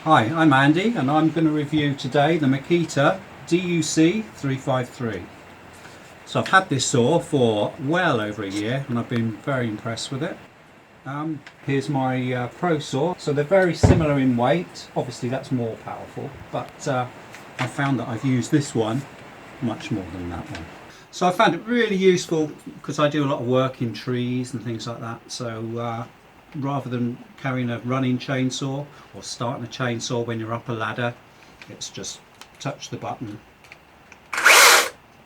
Hi, I'm Andy and I'm going to review today the Makita DUC353. So I've had this saw for well over a year and I've been very impressed with it. Here's my Pro saw. So they're very similar in weight. Obviously that's more powerful, but I found that I've used this one much more than that one. So I found it really useful because I do a lot of work in trees and things like that. So rather than carrying a running chainsaw or starting a chainsaw when you're up a ladder, it's just touch the button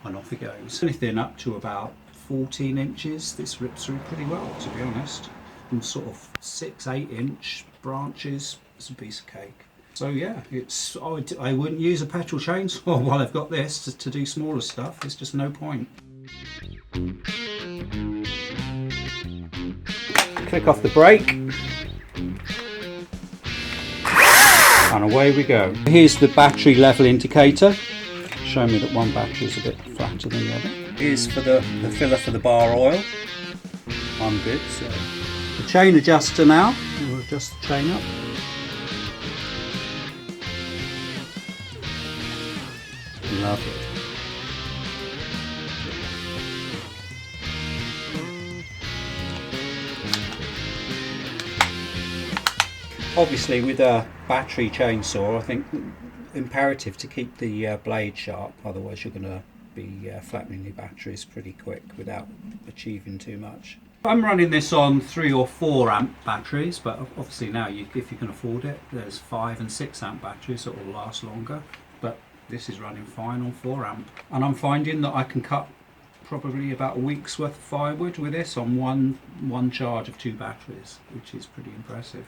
and off it goes. Anything up to about 14 inches this rips through pretty well, to be honest. And sort of 6-8 inch branches, it's a piece of cake. So yeah, I wouldn't use a petrol chainsaw while I've got this to do smaller stuff. There's just no point. Click off the brake and away we go. Here's the battery level indicator, showing me that one battery is a bit flatter than the other. Here's for the filler for the bar oil. I'm good. So the chain adjuster now, we'll adjust the chain up. Lovely. Obviously with a battery chainsaw, I think imperative to keep the blade sharp, otherwise you're going to be flattening your batteries pretty quick without achieving too much. I'm running this on 3 or 4 amp batteries, but obviously now if you can afford it, there's 5 and 6 amp batteries that will last longer, but this is running fine on 4 amp. And I'm finding that I can cut probably about a week's worth of firewood with this on one charge of 2 batteries, which is pretty impressive.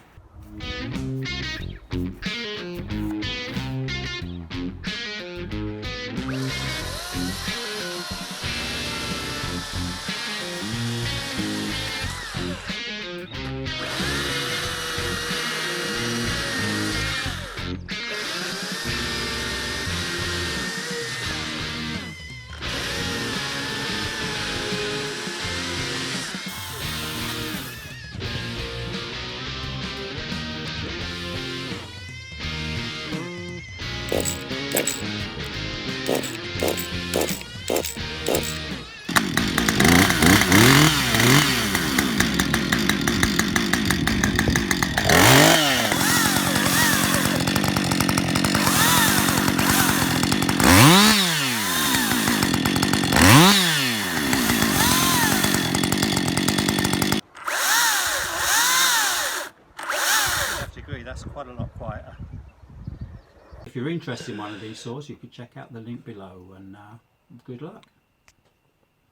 That's quite a lot quieter. If you're interested in one of these saws, you could check out the link below, and good luck.